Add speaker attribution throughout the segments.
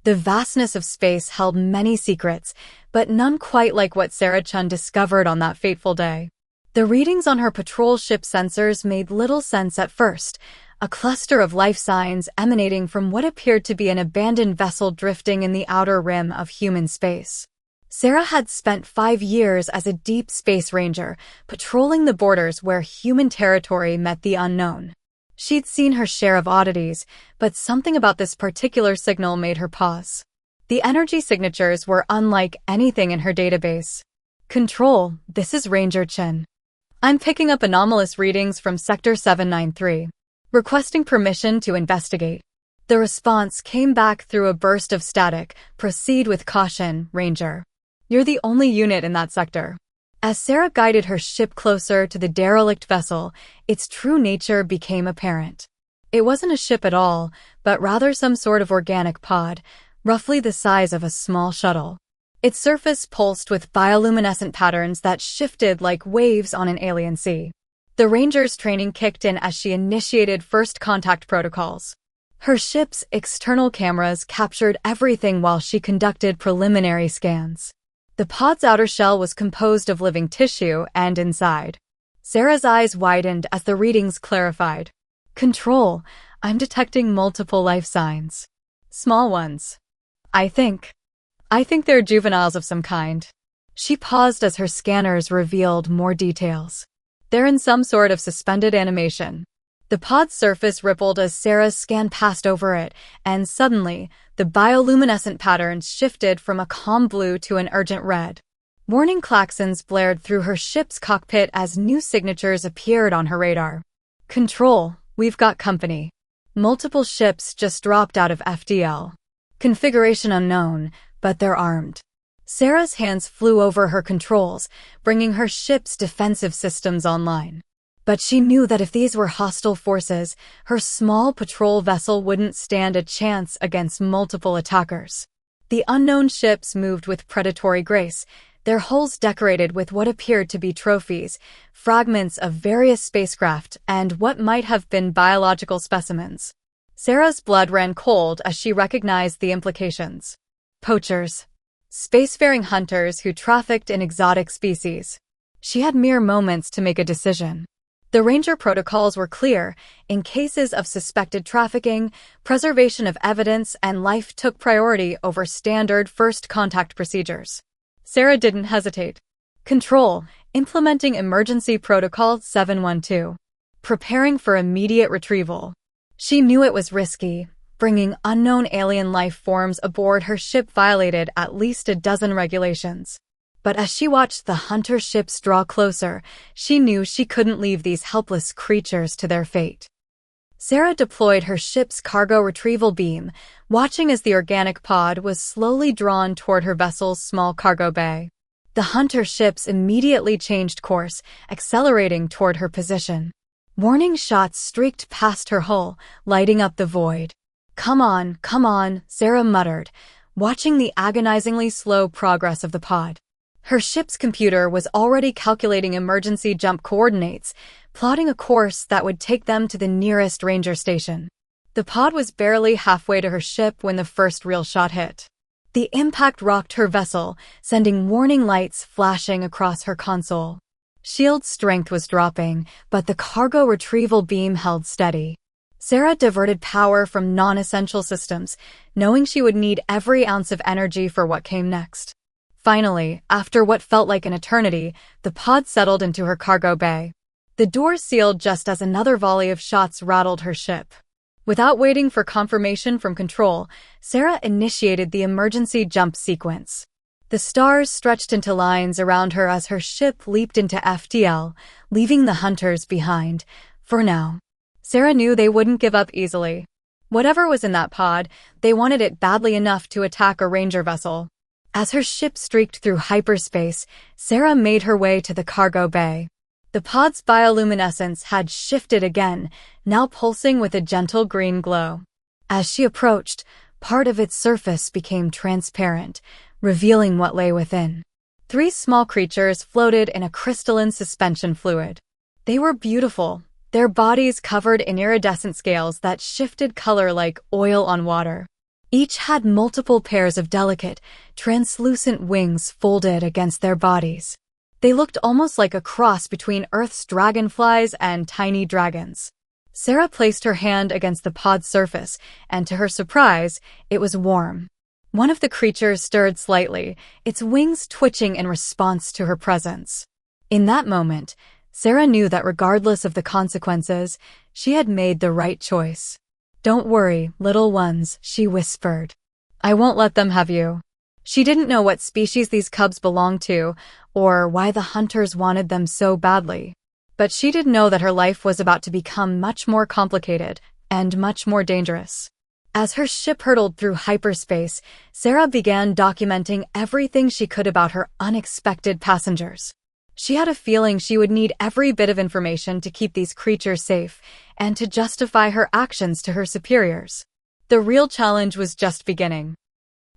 Speaker 1: The vastness of space held many secrets, but none quite like what Sarah Chun discovered on that fateful day. The readings on her patrol ship sensors made little sense at first, a cluster of life signs emanating from what appeared to be an abandoned vessel drifting in the outer rim of human space. Sarah had spent 5 years as a deep space ranger, patrolling the borders where human territory met the unknown. She'd seen her share of oddities, but something about this particular signal made her pause. The energy signatures were unlike anything in her database. Control, this is Ranger Chen. I'm picking up anomalous readings from Sector 793. Requesting permission to investigate. The response came back through a burst of static. Proceed with caution, Ranger. You're the only unit in that sector. As Sarah guided her ship closer to the derelict vessel, its true nature became apparent. It wasn't a ship at all, but rather some sort of organic pod, roughly the size of a small shuttle. Its surface pulsed with bioluminescent patterns that shifted like waves on an alien sea. The Ranger's training kicked in as she initiated first contact protocols. Her ship's external cameras captured everything while she conducted preliminary scans. The pod's outer shell was composed of living tissue, and inside, Sarah's eyes widened as the readings clarified. Control, I'm detecting multiple life signs. Small ones. I think they're juveniles of some kind. She paused as her scanners revealed more details. They're in some sort of suspended animation. The pod's surface rippled as Sarah's scan passed over it, and suddenly, the bioluminescent patterns shifted from a calm blue to an urgent red. Warning klaxons blared through her ship's cockpit as new signatures appeared on her radar. Control, we've got company. Multiple ships just dropped out of FDL. Configuration unknown, but they're armed. Sarah's hands flew over her controls, bringing her ship's defensive systems online. But she knew that if these were hostile forces, her small patrol vessel wouldn't stand a chance against multiple attackers. The unknown ships moved with predatory grace, their hulls decorated with what appeared to be trophies, fragments of various spacecraft, and what might have been biological specimens. Sarah's blood ran cold as she recognized the implications. Poachers. Spacefaring hunters who trafficked in exotic species. She had mere moments to make a decision. The Ranger protocols were clear. In cases of suspected trafficking, preservation of evidence and life took priority over standard first contact procedures. Sarah didn't hesitate. Control, implementing Emergency Protocol 712. Preparing for immediate retrieval. She knew it was risky. Bringing unknown alien life forms aboard her ship violated at least a dozen regulations. But as she watched the hunter ships draw closer, she knew she couldn't leave these helpless creatures to their fate. Sarah deployed her ship's cargo retrieval beam, watching as the organic pod was slowly drawn toward her vessel's small cargo bay. The hunter ships immediately changed course, accelerating toward her position. Warning shots streaked past her hull, lighting up the void. Come on, Sarah muttered, watching the agonizingly slow progress of the pod. Her ship's computer was already calculating emergency jump coordinates, plotting a course that would take them to the nearest ranger station. The pod was barely halfway to her ship when the first real shot hit. The impact rocked her vessel, sending warning lights flashing across her console. Shield strength was dropping, but the cargo retrieval beam held steady. Sarah diverted power from non-essential systems, knowing she would need every ounce of energy for what came next. Finally, after what felt like an eternity, the pod settled into her cargo bay. The door sealed just as another volley of shots rattled her ship. Without waiting for confirmation from control, Sarah initiated the emergency jump sequence. The stars stretched into lines around her as her ship leaped into FTL, leaving the hunters behind, for now. Sarah knew they wouldn't give up easily. Whatever was in that pod, they wanted it badly enough to attack a ranger vessel. As her ship streaked through hyperspace, Sarah made her way to the cargo bay. The pod's bioluminescence had shifted again, now pulsing with a gentle green glow. As she approached, part of its surface became transparent, revealing what lay within. 3 small creatures floated in a crystalline suspension fluid. They were beautiful, their bodies covered in iridescent scales that shifted color like oil on water. Each had multiple pairs of delicate, translucent wings folded against their bodies. They looked almost like a cross between Earth's dragonflies and tiny dragons. Sarah placed her hand against the pod's surface, and to her surprise, it was warm. One of the creatures stirred slightly, its wings twitching in response to her presence. In that moment, Sarah knew that regardless of the consequences, she had made the right choice. "Don't worry, little ones," she whispered. "I won't let them have you." She didn't know what species these cubs belonged to, or why the hunters wanted them so badly. But she did know that her life was about to become much more complicated and much more dangerous. As her ship hurtled through hyperspace, Sarah began documenting everything she could about her unexpected passengers. She had a feeling she would need every bit of information to keep these creatures safe and to justify her actions to her superiors. The real challenge was just beginning.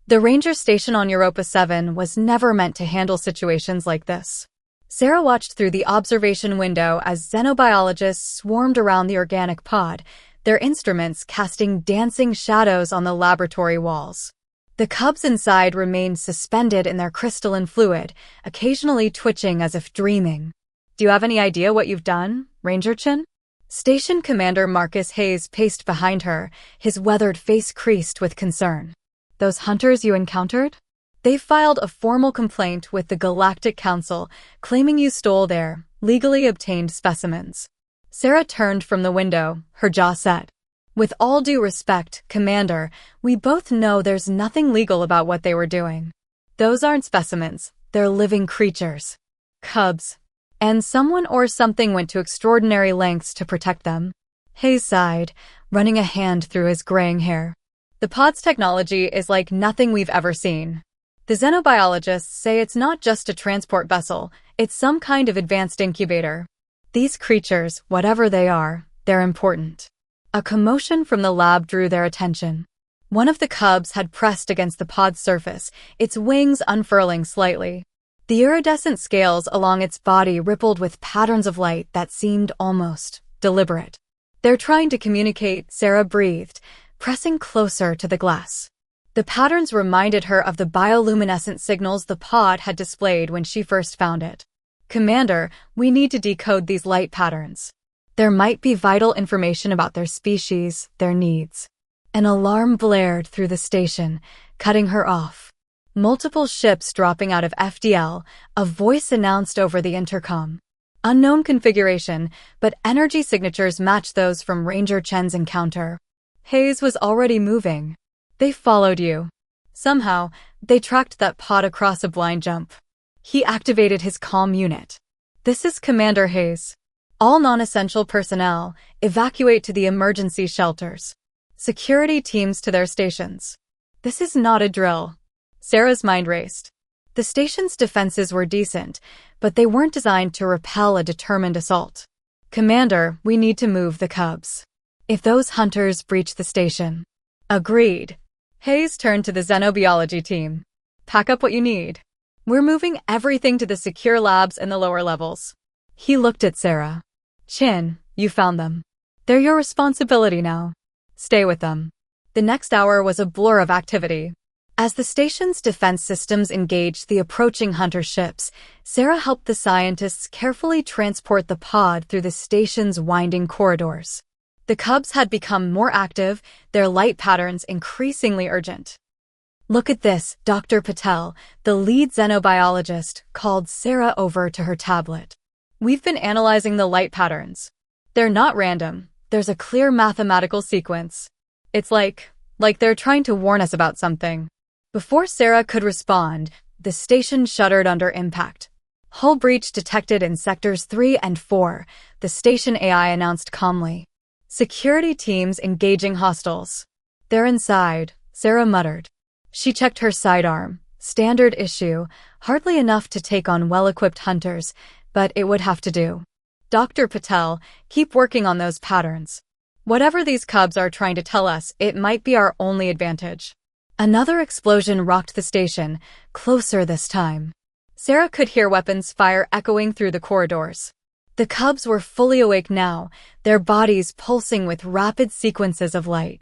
Speaker 1: The ranger station on Europa 7 was never meant to handle situations like this. Sarah watched through the observation window as xenobiologists swarmed around the organic pod, their instruments casting dancing shadows on the laboratory walls. The cubs inside remained suspended in their crystalline fluid, occasionally twitching as if dreaming. "Do you have any idea what you've done, Ranger Chin?" Station Commander Marcus Hayes paced behind her, his weathered face creased with concern. "Those hunters you encountered? They filed a formal complaint with the Galactic Council, claiming you stole their legally obtained specimens." Sarah turned from the window, her jaw set. "With all due respect, Commander, we both know there's nothing legal about what they were doing. Those aren't specimens, they're living creatures. Cubs. And someone or something went to extraordinary lengths to protect them." Hayes sighed, running a hand through his graying hair. "The pod's technology is like nothing we've ever seen. The xenobiologists say it's not just a transport vessel, it's some kind of advanced incubator. These creatures, whatever they are, they're important." A commotion from the lab drew their attention. One of the cubs had pressed against the pod's surface, its wings unfurling slightly. The iridescent scales along its body rippled with patterns of light that seemed almost deliberate. "They're trying to communicate," Sarah breathed, pressing closer to the glass. The patterns reminded her of the bioluminescent signals the pod had displayed when she first found it. "Commander, we need to decode these light patterns. There might be vital information about their species, their needs." An alarm blared through the station, cutting her off. Multiple ships dropping out of FDL, a voice announced over the intercom. Unknown configuration, but energy signatures matched those from Ranger Chen's encounter. Hayes was already moving. "They followed you." Somehow, they tracked that pod across a blind jump. He activated his comm unit. "This is Commander Hayes. All non-essential personnel, evacuate to the emergency shelters. Security teams to their stations." This is not a drill. Sarah's mind raced. The station's defenses were decent, but they weren't designed to repel a determined assault. "Commander, we need to move the cubs. If those hunters breach the station." "Agreed." Hayes turned to the xenobiology team. "Pack up what you need. We're moving everything to the secure labs in the lower levels." He looked at Sarah. "Chin, you found them. They're your responsibility now. Stay with them." The next hour was a blur of activity. As the station's defense systems engaged the approaching hunter ships, Sarah helped the scientists carefully transport the pod through the station's winding corridors. The cubs had become more active, their light patterns increasingly urgent. "Look at this," Dr. Patel, the lead xenobiologist, called Sarah over to her tablet. "We've been analyzing the light patterns. They're not random. There's a clear mathematical sequence. It's like they're trying to warn us about something." Before Sarah could respond, the station shuddered under impact. "Hull breach detected in sectors 3 and 4, the station AI announced calmly. Security teams engaging hostiles." "They're inside," Sarah muttered. She checked her sidearm. Standard issue, hardly enough to take on well-equipped hunters, but it would have to do. "Dr. Patel, keep working on those patterns. Whatever these cubs are trying to tell us, it might be our only advantage." Another explosion rocked the station, closer this time. Sarah could hear weapons fire echoing through the corridors. The cubs were fully awake now, their bodies pulsing with rapid sequences of light.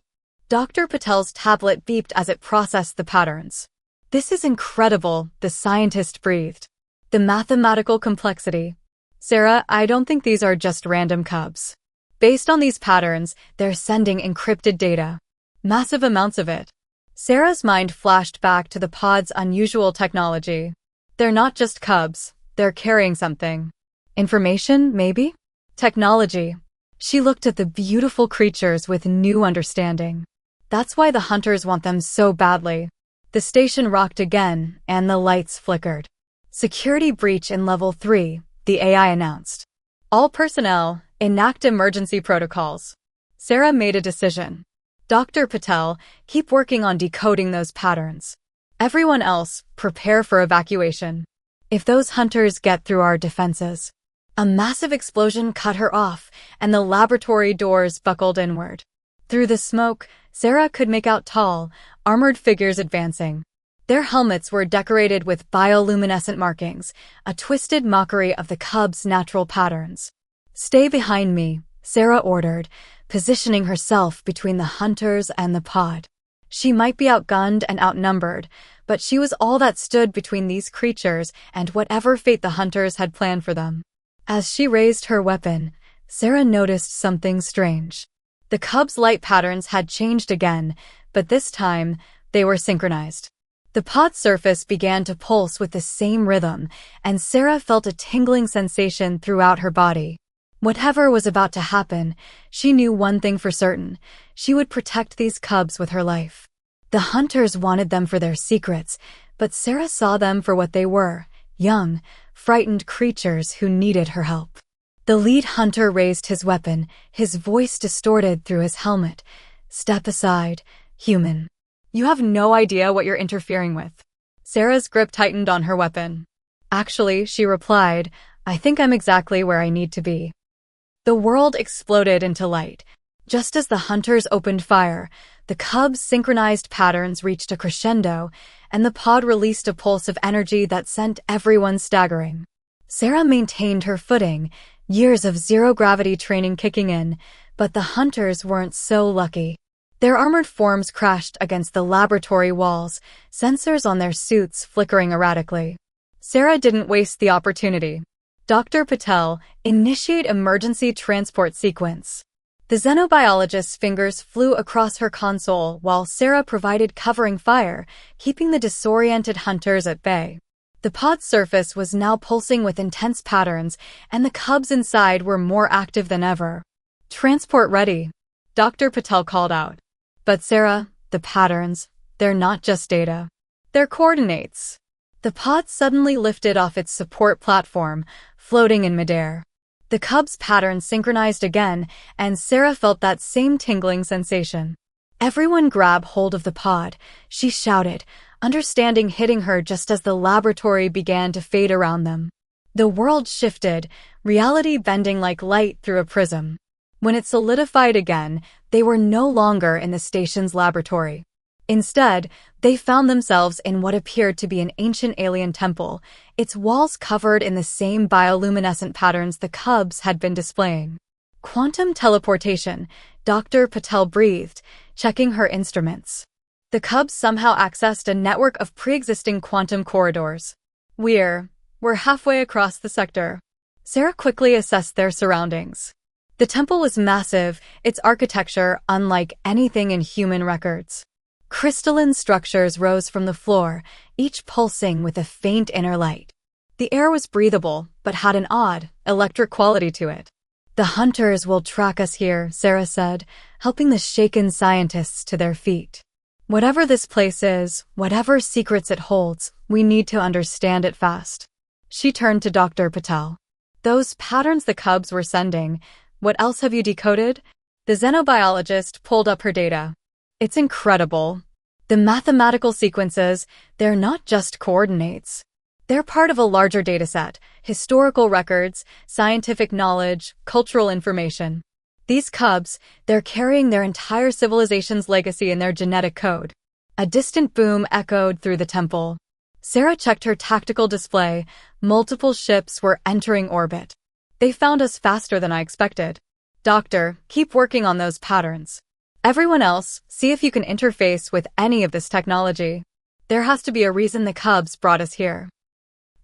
Speaker 1: Dr. Patel's tablet beeped as it processed the patterns. This is incredible, the scientist breathed. The mathematical complexity. Sarah, I don't think these are just random cubs. Based on these patterns, they're sending encrypted data. Massive amounts of it. Sarah's mind flashed back to the pod's unusual technology. They're not just cubs, they're carrying something. Information, maybe? Technology. She looked at the beautiful creatures with new understanding. That's why the hunters want them so badly. The station rocked again, and the lights flickered. Security breach in Level 3, the AI announced. All personnel, enact emergency protocols. Sarah made a decision. Dr. Patel, keep working on decoding those patterns. Everyone else, prepare for evacuation. If those hunters get through our defenses. A massive explosion cut her off, and the laboratory doors buckled inward. Through the smoke, Sarah could make out tall, armored figures advancing. Their helmets were decorated with bioluminescent markings, a twisted mockery of the cub's natural patterns. Stay behind me, Sarah ordered, positioning herself between the hunters and the pod. She might be outgunned and outnumbered, but she was all that stood between these creatures and whatever fate the hunters had planned for them. As she raised her weapon, Sarah noticed something strange. The cub's light patterns had changed again, but this time, they were synchronized. The pod's surface began to pulse with the same rhythm, and Sarah felt a tingling sensation throughout her body. Whatever was about to happen, she knew one thing for certain. She would protect these cubs with her life. The hunters wanted them for their secrets, but Sarah saw them for what they were, young, frightened creatures who needed her help. The lead hunter raised his weapon, his voice distorted through his helmet. Step aside, human. You have no idea what you're interfering with. Sarah's grip tightened on her weapon. Actually, she replied, I think I'm exactly where I need to be. The world exploded into light. Just as the hunters opened fire, the cubs' synchronized patterns reached a crescendo, and the pod released a pulse of energy that sent everyone staggering. Sarah maintained her footing, years of zero-gravity training kicking in, but the hunters weren't so lucky. Their armored forms crashed against the laboratory walls, sensors on their suits flickering erratically. Sarah didn't waste the opportunity. Dr. Patel, initiate emergency transport sequence. The xenobiologist's fingers flew across her console while Sarah provided covering fire, keeping the disoriented hunters at bay. The pod's surface was now pulsing with intense patterns, and the cubs inside were more active than ever. Transport ready, Dr. Patel called out. But Sarah, the patterns, they're not just data. They're coordinates. The pod suddenly lifted off its support platform, floating in midair. The cub's patterns synchronized again, and Sarah felt that same tingling sensation. Everyone grab hold of the pod, she shouted, understanding hitting her just as the laboratory began to fade around them. The world shifted, reality bending like light through a prism. When it solidified again, they were no longer in the station's laboratory. Instead, they found themselves in what appeared to be an ancient alien temple, its walls covered in the same bioluminescent patterns the cubs had been displaying. Quantum teleportation, Dr. Patel breathed, checking her instruments. The cubs somehow accessed a network of pre-existing quantum corridors. We're halfway across the sector. Sarah quickly assessed their surroundings. The temple was massive, its architecture unlike anything in human records. Crystalline structures rose from the floor, each pulsing with a faint inner light. The air was breathable, but had an odd, electric quality to it. The hunters will track us here, Sarah said, helping the shaken scientists to their feet. Whatever this place is, whatever secrets it holds, we need to understand it fast. She turned to Dr. Patel. Those patterns the cubs were sending, what else have you decoded? The xenobiologist pulled up her data. It's incredible. The mathematical sequences, they're not just coordinates. They're part of a larger dataset, historical records, scientific knowledge, cultural information. These cubs, they're carrying their entire civilization's legacy in their genetic code. A distant boom echoed through the temple. Sarah checked her tactical display. Multiple ships were entering orbit. They found us faster than I expected. Doctor, keep working on those patterns. Everyone else, see if you can interface with any of this technology. There has to be a reason the Cubs brought us here."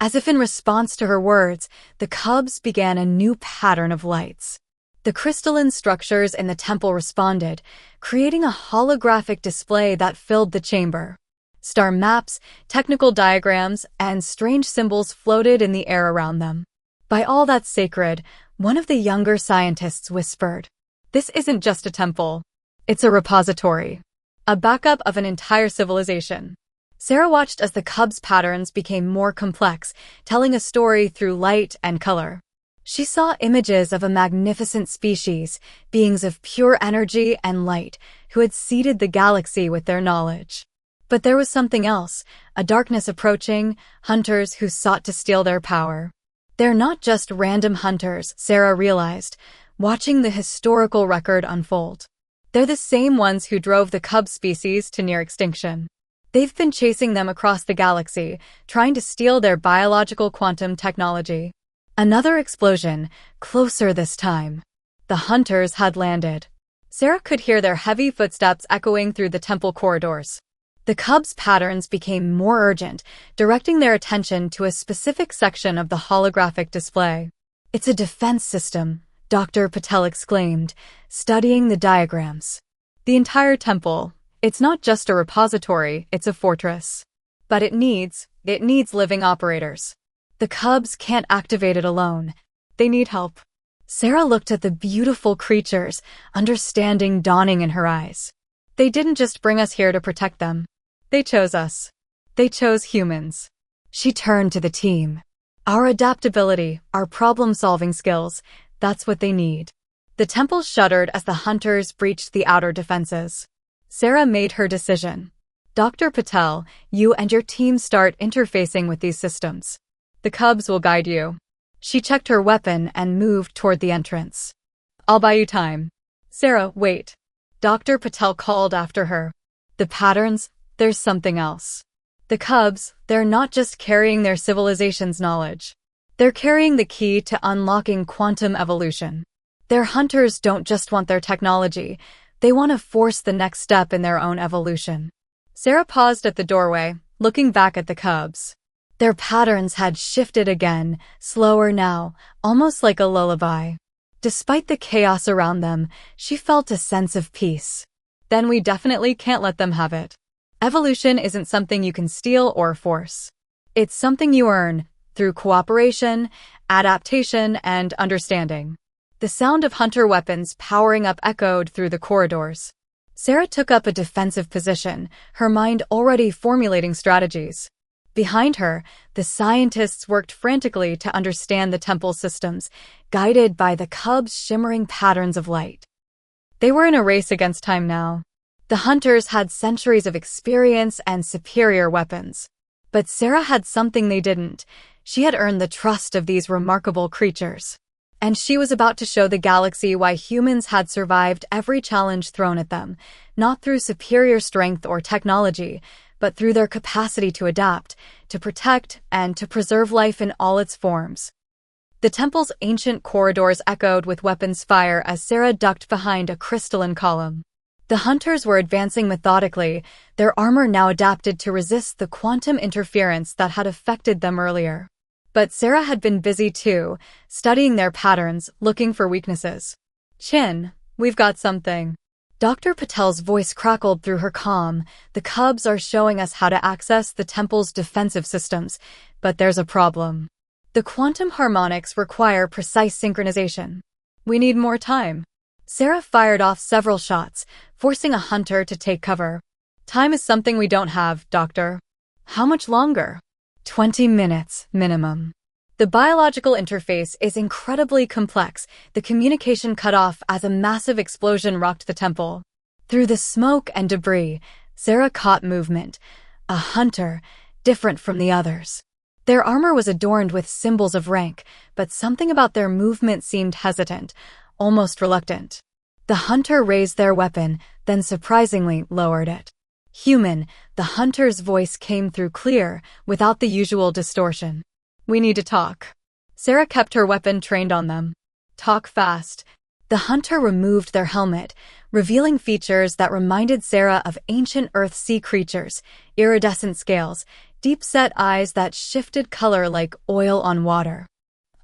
Speaker 1: As if in response to her words, the Cubs began a new pattern of lights. The crystalline structures in the temple responded, creating a holographic display that filled the chamber. Star maps, technical diagrams, and strange symbols floated in the air around them. "By all that's sacred," one of the younger scientists whispered. "This isn't just a temple. It's a repository. A backup of an entire civilization." Sarah watched as the Cubs' patterns became more complex, telling a story through light and color. She saw images of a magnificent species, beings of pure energy and light, who had seeded the galaxy with their knowledge. But there was something else, a darkness approaching, hunters who sought to steal their power. They're not just random hunters, Sarah realized, watching the historical record unfold. They're the same ones who drove the Cub species to near extinction. They've been chasing them across the galaxy, trying to steal their biological quantum technology. Another explosion, closer this time. The hunters had landed. Sarah could hear their heavy footsteps echoing through the temple corridors. The Cubs' patterns became more urgent, directing their attention to a specific section of the holographic display. "It's a defense system," Dr. Patel exclaimed, studying the diagrams. "The entire temple. It's not just a repository, it's a fortress. But it needs living operators. The Cubs can't activate it alone. They need help." Sarah looked at the beautiful creatures, understanding dawning in her eyes. "They didn't just bring us here to protect them. They chose us. They chose humans." She turned to the team. "Our adaptability, our problem-solving skills, that's what they need." The temple shuddered as the hunters breached the outer defenses. Sarah made her decision. "Dr. Patel, you and your team start interfacing with these systems. The Cubs will guide you." She checked her weapon and moved toward the entrance. "I'll buy you time." "Sarah, wait." Dr. Patel called after her. "The patterns, there's something else. The Cubs, they're not just carrying their civilization's knowledge. They're carrying the key to unlocking quantum evolution. Their hunters don't just want their technology, they want to force the next step in their own evolution." Sarah paused at the doorway, looking back at the Cubs. Their patterns had shifted again, slower now, almost like a lullaby. Despite the chaos around them, she felt a sense of peace. "Then we definitely can't let them have it. Evolution isn't something you can steal or force. It's something you earn, through cooperation, adaptation, and understanding." The sound of hunter weapons powering up echoed through the corridors. Sarah took up a defensive position, her mind already formulating strategies. Behind her, the scientists worked frantically to understand the temple systems, guided by the Cubs' shimmering patterns of light. They were in a race against time now. The hunters had centuries of experience and superior weapons. But Sarah had something they didn't. She had earned the trust of these remarkable creatures. And she was about to show the galaxy why humans had survived every challenge thrown at them, not through superior strength or technology, but through their capacity to adapt, to protect, and to preserve life in all its forms. The temple's ancient corridors echoed with weapons fire as Sarah ducked behind a crystalline column. The hunters were advancing methodically, their armor now adapted to resist the quantum interference that had affected them earlier. But Sarah had been busy too, studying their patterns, looking for weaknesses. "Chin, we've got something." Dr. Patel's voice crackled through her calm. "The Cubs are showing us how to access the temple's defensive systems, but there's a problem. The quantum harmonics require precise synchronization. We need more time." Sarah fired off several shots, forcing a hunter to take cover. "Time is something we don't have, Doctor." "How much longer?" 20 minutes, minimum. The biological interface is incredibly complex, the communication cut off as a massive explosion rocked the temple. Through the smoke and debris, Sarah caught movement. A hunter, different from the others. Their armor was adorned with symbols of rank, but something about their movement seemed hesitant, almost reluctant. The hunter raised their weapon, then surprisingly lowered it. "Human," the hunter's voice came through clear, without the usual distortion. "We need to talk." Sarah kept her weapon trained on them. "Talk fast." The hunter removed their helmet, revealing features that reminded Sarah of ancient Earth sea creatures, iridescent scales, deep-set eyes that shifted color like oil on water.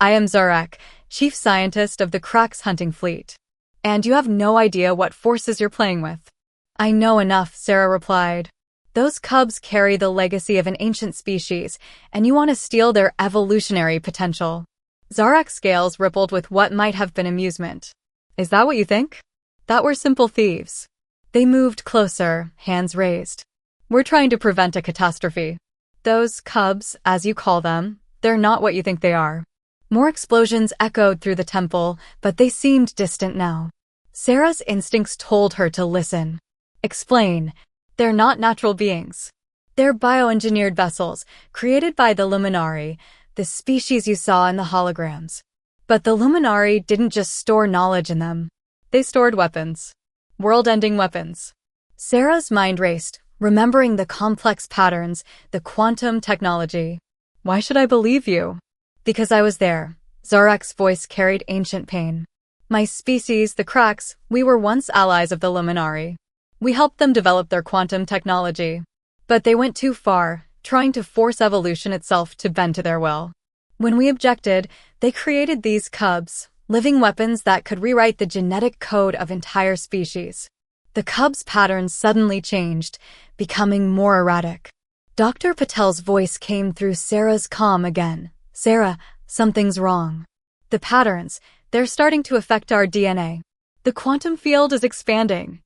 Speaker 1: I am Zarek, chief scientist of the Krax hunting fleet. And you have no idea what forces you're playing with. I know enough, Sarah replied. Those cubs carry the legacy of an ancient species, and you want to steal their evolutionary potential. Zarek's scales rippled with what might have been amusement. Is that what you think? That we're simple thieves. They moved closer, hands raised. We're trying to prevent a catastrophe. Those cubs, as you call them, they're not what you think they are. More explosions echoed through the temple, but they seemed distant now. Sarah's instincts told her to listen. Explain. They're not natural beings. They're bioengineered vessels, created by the Luminari, the species you saw in the holograms. But the Luminari didn't just store knowledge in them. They stored weapons. World-ending weapons. Sarah's mind raced, remembering the complex patterns, the quantum technology. Why should I believe you? Because I was there. Zarek's voice carried ancient pain. My species, the Krax, we were once allies of the Luminari. We helped them develop their quantum technology. But they went too far, trying to force evolution itself to bend to their will. When we objected, they created these cubs, living weapons that could rewrite the genetic code of entire species. The cubs' patterns suddenly changed, becoming more erratic. Dr. Patel's voice came through Sarah's calm again. Sarah, something's wrong. The patterns, they're starting to affect our DNA. The quantum field is expanding.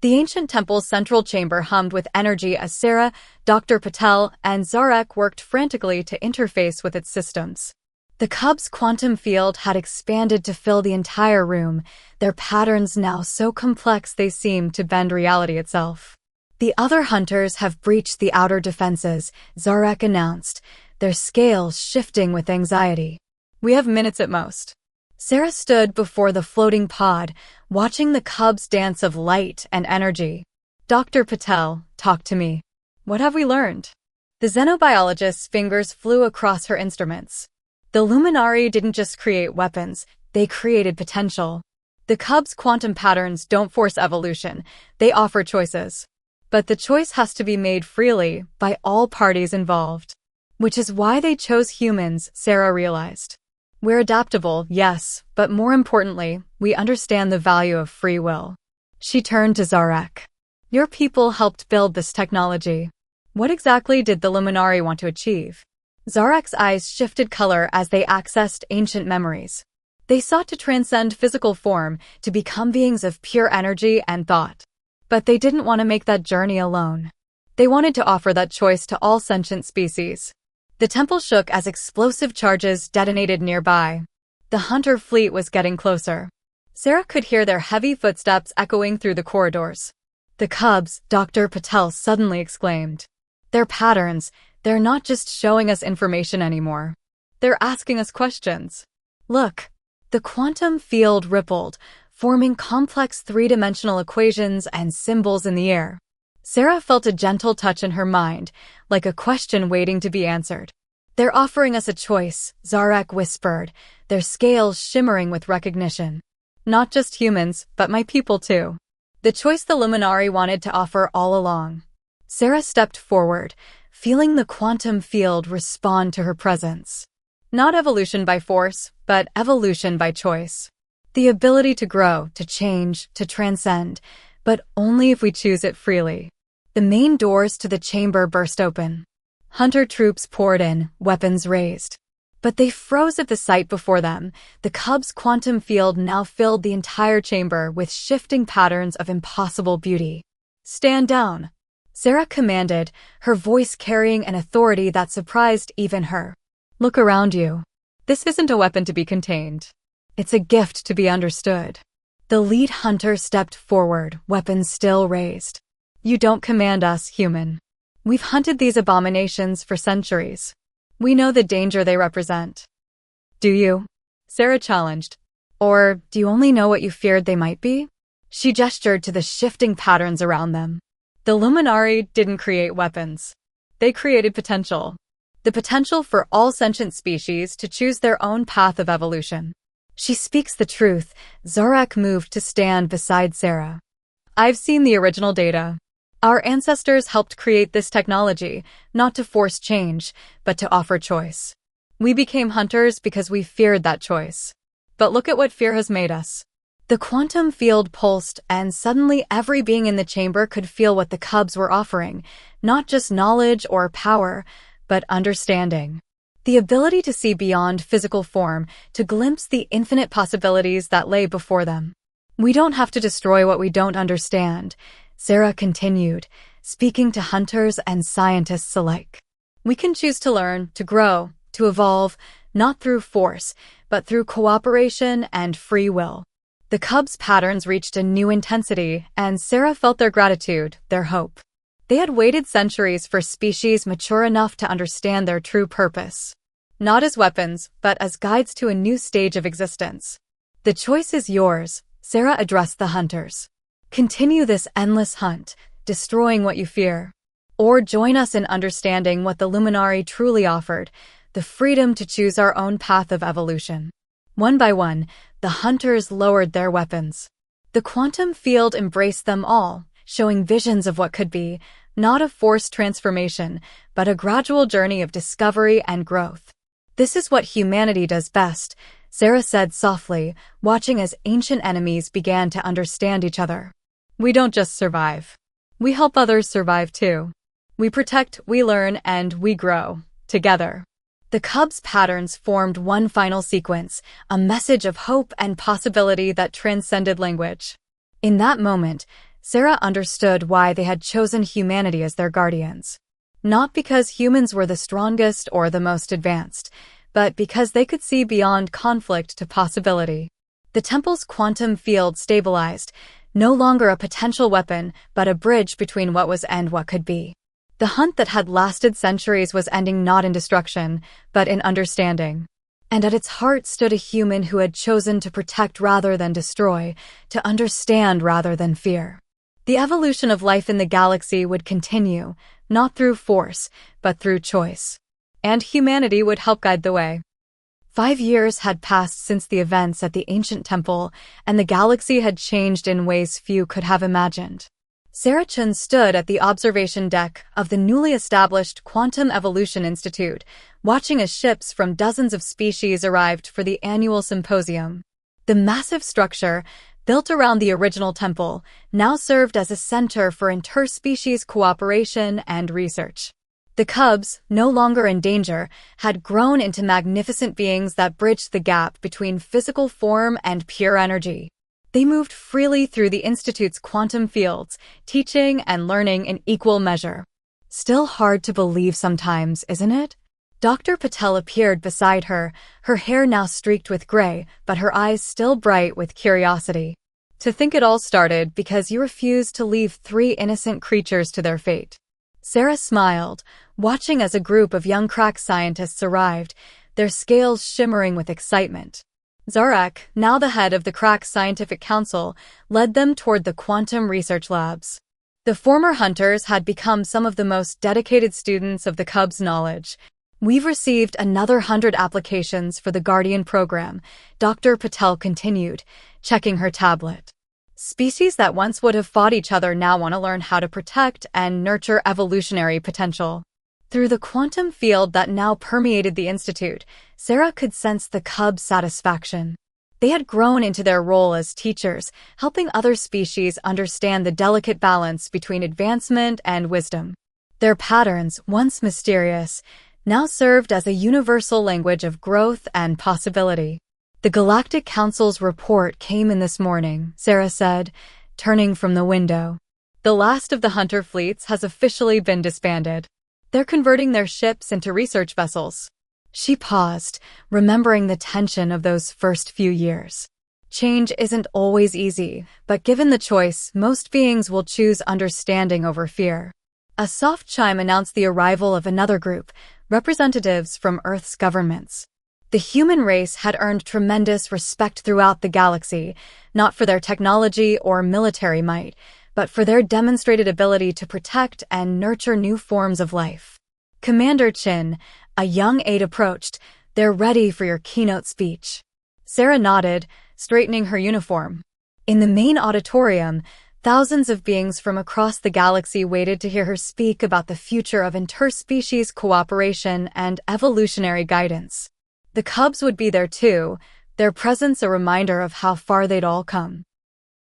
Speaker 1: The ancient temple's central chamber hummed with energy as Sarah, Dr. Patel, and Zarek worked frantically to interface with its systems. The cub's quantum field had expanded to fill the entire room, their patterns now so complex they seemed to bend reality itself. The other hunters have breached the outer defenses, Zarek announced, their scales shifting with anxiety. We have minutes at most. Sarah stood before the floating pod, watching the cubs' dance of light and energy. Dr. Patel, talk to me. What have we learned? The xenobiologist's fingers flew across her instruments. The Luminari didn't just create weapons, they created potential. The cubs' quantum patterns don't force evolution, they offer choices. But the choice has to be made freely by all parties involved. Which is why they chose humans, Sarah realized. We're adaptable, yes, but more importantly, we understand the value of free will. She turned to Zarek. Your people helped build this technology. What exactly did the Luminari want to achieve? Zarek's eyes shifted color as they accessed ancient memories. They sought to transcend physical form, to become beings of pure energy and thought. But they didn't want to make that journey alone. They wanted to offer that choice to all sentient species. The temple shook as explosive charges detonated nearby. The hunter fleet was getting closer. Sarah could hear their heavy footsteps echoing through the corridors. The cubs, Dr. Patel suddenly exclaimed. Their patterns, they're not just showing us information anymore. They're asking us questions. Look. The quantum field rippled, forming complex three-dimensional equations and symbols in the air. Sarah felt a gentle touch in her mind, like a question waiting to be answered. They're offering us a choice, Zarek whispered, their scales shimmering with recognition. Not just humans, but my people too. The choice the Luminari wanted to offer all along. Sarah stepped forward, feeling the quantum field respond to her presence. Not evolution by force, but evolution by choice. The ability to grow, to change, to transcend, but only if we choose it freely. The main doors to the chamber burst open. Hunter troops poured in, weapons raised. But they froze at the sight before them. The cub's quantum field now filled the entire chamber with shifting patterns of impossible beauty. Stand down. Sarah commanded, her voice carrying an authority that surprised even her. Look around you. This isn't a weapon to be contained. It's a gift to be understood. The lead hunter stepped forward, weapons still raised. You don't command us, human. We've hunted these abominations for centuries. We know the danger they represent. Do you? Sarah challenged. Or do you only know what you feared they might be? She gestured to the shifting patterns around them. The Luminari didn't create weapons. They created potential. The potential for all sentient species to choose their own path of evolution. She speaks the truth. Zarek moved to stand beside Sarah. I've seen the original data. Our ancestors helped create this technology, not to force change, but to offer choice. We became hunters because we feared that choice. But look at what fear has made us. The quantum field pulsed, and suddenly every being in the chamber could feel what the cubs were offering, not just knowledge or power, but understanding. The ability to see beyond physical form, to glimpse the infinite possibilities that lay before them. We don't have to destroy what we don't understand, Sarah continued, speaking to hunters and scientists alike. We can choose to learn, to grow, to evolve, not through force, but through cooperation and free will. The cubs' patterns reached a new intensity, and Sarah felt their gratitude, their hope. They had waited centuries for species mature enough to understand their true purpose. Not as weapons, but as guides to a new stage of existence. The choice is yours, Sarah addressed the hunters. Continue this endless hunt, destroying what you fear. Or join us in understanding what the Luminari truly offered, the freedom to choose our own path of evolution. One by one, the hunters lowered their weapons. The quantum field embraced them all, showing visions of what could be, not a forced transformation, but a gradual journey of discovery and growth. This is what humanity does best, Sarah said softly, watching as ancient enemies began to understand each other. We don't just survive. We help others survive too. We protect, we learn, and we grow, together. The cubs' patterns formed one final sequence, a message of hope and possibility that transcended language. In that moment, Sarah understood why they had chosen humanity as their guardians. Not because humans were the strongest or the most advanced, but because they could see beyond conflict to possibility. The temple's quantum field stabilized, no longer a potential weapon, but a bridge between what was and what could be. The hunt that had lasted centuries was ending not in destruction, but in understanding. And at its heart stood a human who had chosen to protect rather than destroy, to understand rather than fear. The evolution of life in the galaxy would continue, not through force, but through choice. And humanity would help guide the way. 5 years had passed since the events at the ancient temple, and the galaxy had changed in ways few could have imagined. Sarah Chun stood at the observation deck of the newly established Quantum Evolution Institute, watching as ships from dozens of species arrived for the annual symposium. The massive structure, built around the original temple, now served as a center for interspecies cooperation and research. The cubs, no longer in danger, had grown into magnificent beings that bridged the gap between physical form and pure energy. They moved freely through the Institute's quantum fields, teaching and learning in equal measure. Still hard to believe sometimes, isn't it? Dr. Patel appeared beside her, her hair now streaked with gray, but her eyes still bright with curiosity. To think it all started because you refused to leave 3 innocent creatures to their fate. Sarah smiled, watching as a group of young crack scientists arrived, their scales shimmering with excitement. Zarek, now the head of the Crack Scientific Council, led them toward the quantum research labs. The former hunters had become some of the most dedicated students of the Cubs' knowledge. We've received another 100 applications for the Guardian program, Dr. Patel continued, checking her tablet. Species that once would have fought each other now want to learn how to protect and nurture evolutionary potential. Through the quantum field that now permeated the Institute, Sarah could sense the cubs' satisfaction. They had grown into their role as teachers, helping other species understand the delicate balance between advancement and wisdom. Their patterns, once mysterious, now served as a universal language of growth and possibility. The Galactic Council's report came in this morning, Sarah said, turning from the window. The last of the hunter fleets has officially been disbanded. They're converting their ships into research vessels. She paused, remembering the tension of those first few years. Change isn't always easy, but given the choice, most beings will choose understanding over fear. A soft chime announced the arrival of another group, representatives from Earth's governments. The human race had earned tremendous respect throughout the galaxy, not for their technology or military might, but for their demonstrated ability to protect and nurture new forms of life. Commander Chin, a young aide approached. They're ready for your keynote speech. Sarah nodded, straightening her uniform. In the main auditorium, thousands of beings from across the galaxy waited to hear her speak about the future of interspecies cooperation and evolutionary guidance. The Cubs would be there too, their presence a reminder of how far they'd all come.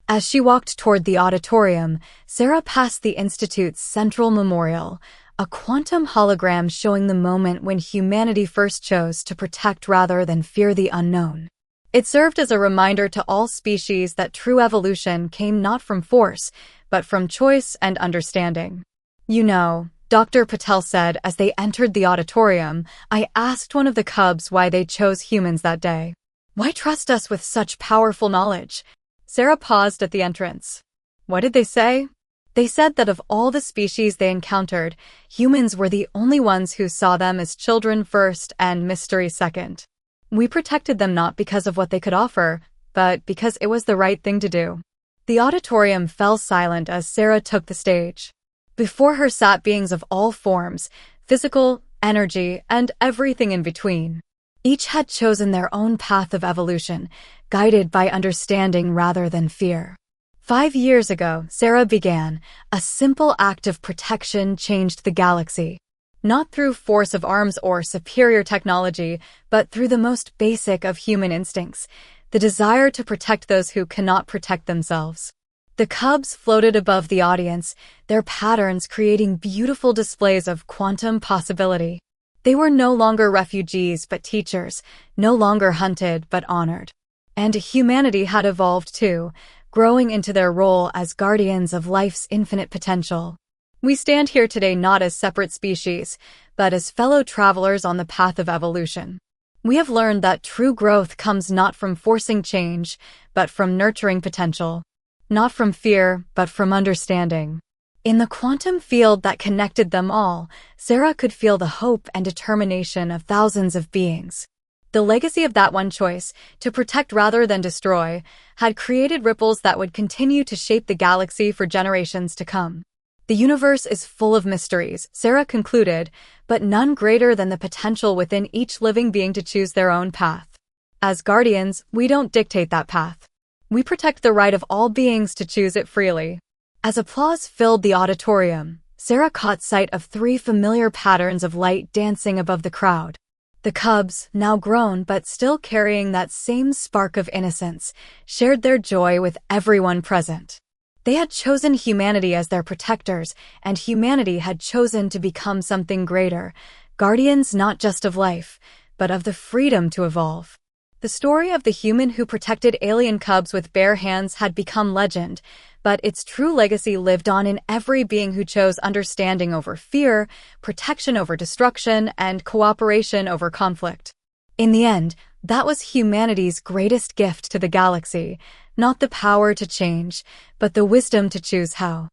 Speaker 1: As she walked toward the auditorium, Sarah passed the Institute's central memorial, a quantum hologram showing the moment when humanity first chose to protect rather than fear the unknown. It served as a reminder to all species that true evolution came not from force, but from choice and understanding. "You know," Dr. Patel said as they entered the auditorium, "I asked one of the Cubs why they chose humans that day. Why trust us with such powerful knowledge?" Sarah paused at the entrance. "What did they say?" "They said that of all the species they encountered, humans were the only ones who saw them as children first and mystery second. We protected them not because of what they could offer, but because it was the right thing to do." The auditorium fell silent as Sarah took the stage. Before her sat beings of all forms, physical, energy, and everything in between. Each had chosen their own path of evolution, guided by understanding rather than fear. 5 years ago, Sarah began. A simple act of protection changed the galaxy. Not through force of arms or superior technology, but through the most basic of human instincts, the desire to protect those who cannot protect themselves. The Cubs floated above the audience, their patterns creating beautiful displays of quantum possibility. They were no longer refugees but teachers, no longer hunted but honored. And humanity had evolved too, growing into their role as guardians of life's infinite potential. We stand here today not as separate species, but as fellow travelers on the path of evolution. We have learned that true growth comes not from forcing change, but from nurturing potential. Not from fear, but from understanding. In the quantum field that connected them all, Sarah could feel the hope and determination of thousands of beings. The legacy of that one choice, to protect rather than destroy, had created ripples that would continue to shape the galaxy for generations to come. The universe is full of mysteries, Sarah concluded, but none greater than the potential within each living being to choose their own path. As guardians, we don't dictate that path. We protect the right of all beings to choose it freely. As applause filled the auditorium, Sarah caught sight of 3 familiar patterns of light dancing above the crowd. The Cubs, now grown but still carrying that same spark of innocence, shared their joy with everyone present. They had chosen humanity as their protectors, and humanity had chosen to become something greater, guardians not just of life, but of the freedom to evolve. The story of the human who protected alien cubs with bare hands had become legend, but its true legacy lived on in every being who chose understanding over fear, protection over destruction, and cooperation over conflict. In the end, that was humanity's greatest gift to the galaxy, not the power to change, but the wisdom to choose how.